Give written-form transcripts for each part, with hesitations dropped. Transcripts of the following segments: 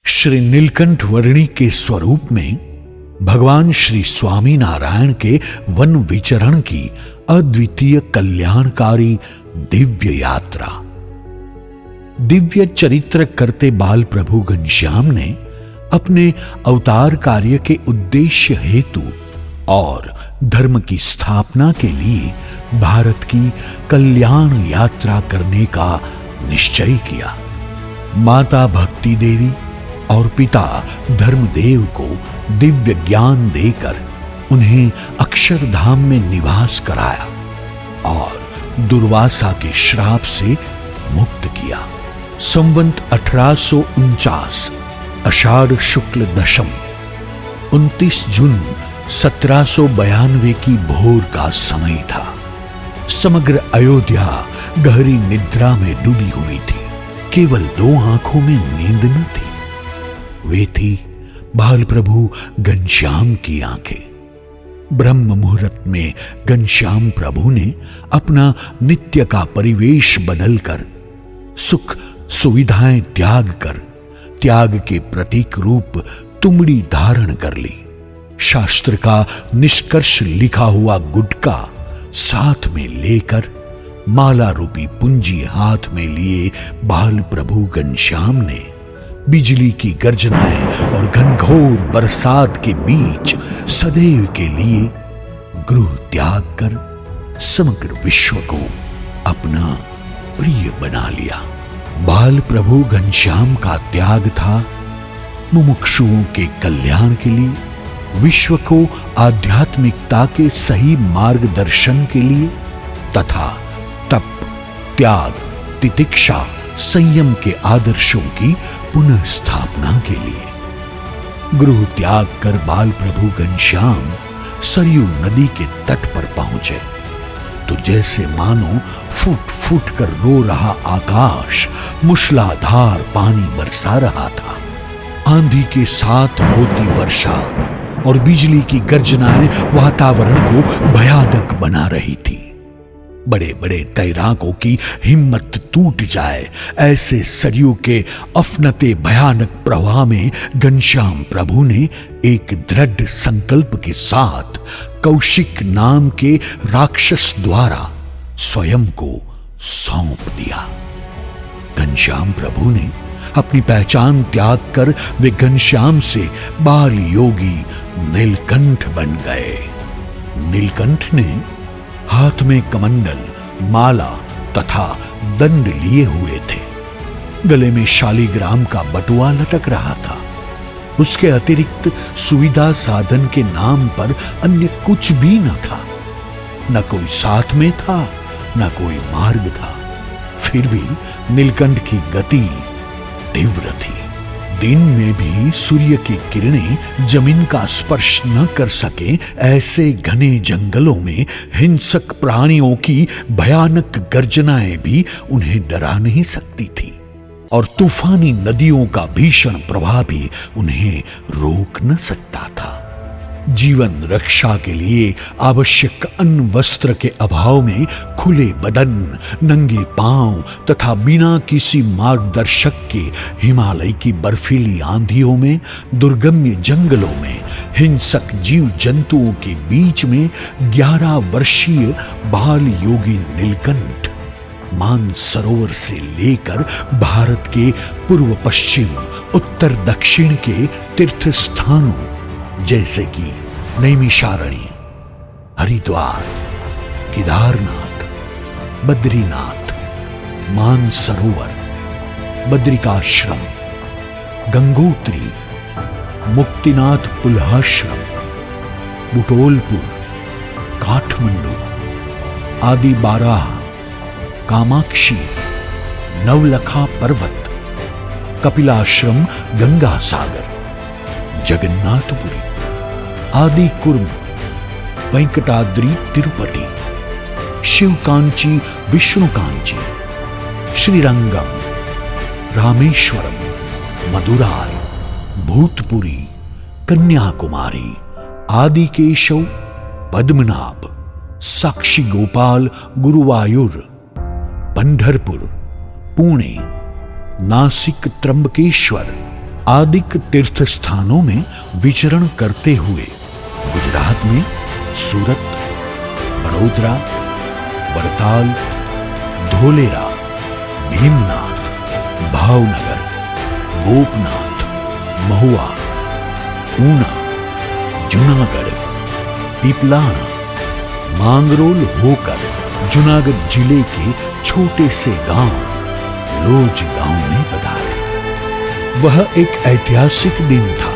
श्री नीलकंठ वर्णी के स्वरूप में भगवान श्री स्वामी नारायण के वन विचरण की अद्वितीय कल्याणकारी दिव्य यात्रा। दिव्य चरित्र करते बाल प्रभु घनश्याम ने अपने अवतार कार्य के उद्देश्य हेतु और धर्म की स्थापना के लिए भारत की कल्याण यात्रा करने का निश्चय किया। माता भक्ति देवी और पिता धर्मदेव को दिव्य ज्ञान देकर उन्हें अक्षरधाम में निवास कराया और दुर्वासा के श्राप से मुक्त किया। संवत 1849 आषाढ़ शुक्ल दशम 29 जून 1792 की भोर का समय था। समग्र अयोध्या गहरी निद्रा में डूबी हुई थी। केवल दो आंखों में नींद न थी, वे थी बाल प्रभु घनश्याम की आंखें। ब्रह्म मुहूर्त में घनश्याम प्रभु ने अपना नित्य का परिवेश बदलकर सुख सुविधाएं त्याग कर त्याग के प्रतीक रूप तुमड़ी धारण कर ली। शास्त्र का निष्कर्ष लिखा हुआ गुटका साथ में लेकर माला रूपी पूंजी हाथ में लिए बाल प्रभु घनश्याम ने बिजली की गर्जनाएं और घनघोर बरसात के बीच सदैव के लिए गृह त्याग कर समग्र विश्व को अपना प्रिय बना लिया। बाल प्रभु घनश्याम का त्याग था मुमुक्षुओं के कल्याण के लिए, विश्व को आध्यात्मिकता के सही मार्गदर्शन के लिए तथा तप, त्याग, तितिक्षा, संयम के आदर्शों की पुनः स्थापना के लिए। गृह त्याग कर बाल प्रभु घनश्याम सरयू नदी के तट पर पहुंचे तो जैसे मानो फूट फूट कर रो रहा आकाश मूसलाधार पानी बरसा रहा था। आंधी के साथ होती वर्षा और बिजली की गर्जनाएं वातावरण को भयानक बना रही थी। बड़े बड़े तैराकों की हिम्मत टूट जाए ऐसे सरयू के अफनते भयानक प्रवाह में घनश्याम प्रभु ने एक दृढ़ संकल्प के साथ कौशिक नाम के राक्षस द्वारा स्वयं को सौंप दिया। घनश्याम प्रभु ने अपनी पहचान त्याग कर वे घनश्याम से बाल योगी नीलकंठ बन गए। नीलकंठ ने हाथ में कमंडल, माला तथा दंड लिए हुए थे। गले में शालिग्राम का बटुआ लटक रहा था। उसके अतिरिक्त सुविधा साधन के नाम पर अन्य कुछ भी न था। न कोई साथ में था, न कोई मार्ग था। फिर भी नीलकंठ की गति तीव्र थी। दिन में भी सूर्य की किरणें जमीन का स्पर्श न कर सके ऐसे घने जंगलों में हिंसक प्राणियों की भयानक गर्जनाएं भी उन्हें डरा नहीं सकती थी और तूफानी नदियों का भीषण प्रवाह भी उन्हें रोक न सकता था। जीवन रक्षा के लिए आवश्यक अन्न वस्त्र के अभाव में खुले बदन, नंगे पांव तथा बिना किसी मार्गदर्शक के हिमालय की बर्फीली आंधियों में, दुर्गम्य जंगलों में, हिंसक जीव जंतुओं के बीच में 11 वर्षीय बाल योगी नीलकंठ मानसरोवर से लेकर भारत के पूर्व पश्चिम, उत्तर दक्षिण के तीर्थ स्थानों जैसे कि नैमिषारण्य, हरिद्वार, केदारनाथ, बद्रीनाथ, मानसरोवर, बद्रिकाश्रम, गंगोत्री, मुक्तिनाथ पुल्हाश्रम, बुटोलपुर, काठमंडू आदि 12, कामाक्षी, नवलखा पर्वत, कपिलाश्रम, गंगा सागर, जगन्नाथपुरी आदि कुर्म, वेंकटाद्रि तिरुपति, शिवकांची विष्णुकांची, श्रीरंगम, रामेश्वरम, मदुराई, भूतपुरी, कन्याकुमारी, आदिकेशव, पद्मनाभ, साक्षी गोपाल, गुरुवायूर, पंढरपुर, पुणे, नासिक, त्र्यंबकेश्वर आदि तीर्थ स्थानों में विचरण करते हुए गुजरात में सूरत, बड़ोदरा, वड़ताल, धोलेरा, भीमनाथ, भावनगर, गोपनाथ, महुआ, ऊना, जूनागढ़, पीपलाना, मांगरोल होकर जूनागढ़ जिले के छोटे से गांव लोज गांव में पधारे। वह एक ऐतिहासिक दिन था।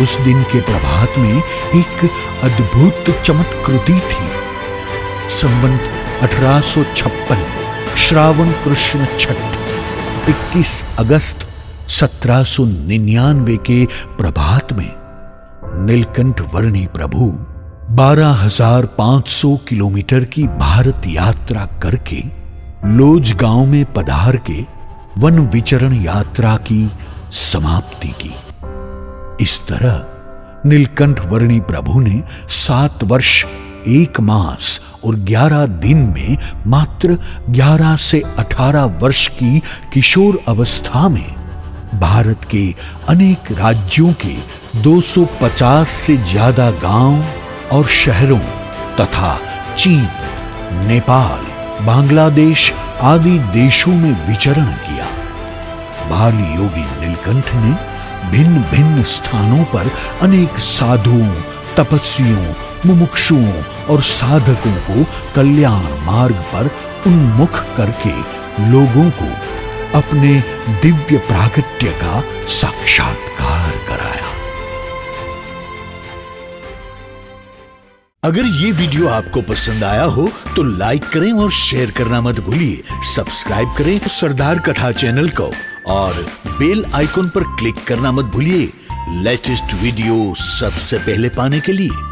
उस दिन के प्रभात में एक अद्भुत चमत्कृति थी। संवत 1856 श्रावण कृष्ण छठ 21 अगस्त 1799 के प्रभात में नीलकंठ वर्णी प्रभु 12,500 किलोमीटर की भारत यात्रा करके लोज गांव में पधार के वन विचरण यात्रा की समाप्ति की। इस तरह नीलकंठ वर्णी प्रभु ने 7 वर्ष 1 मास और 11 दिन में मात्र 11 से 18 वर्ष की किशोर अवस्था में भारत के अनेक राज्यों के 250 से ज्यादा गांव और शहरों तथा चीन, नेपाल, बांग्लादेश आदि देशों में विचरण किया। बाल योगी नीलकंठ ने भिन्न भिन्न स्थानों पर अनेक साधुओं, तपस्वियों, मुमुक्षुओं और साधकों को कल्याण मार्ग पर उन्मुख करके लोगों को अपने दिव्य प्रागट्य का साक्षात्कार कराया। अगर ये वीडियो आपको पसंद आया हो तो लाइक करें और शेयर करना मत भूलिए। सब्सक्राइब करें सरदार कथा चैनल को और बेल आइकॉन पर क्लिक करना मत भूलिए लेटेस्ट वीडियो सबसे पहले पाने के लिए।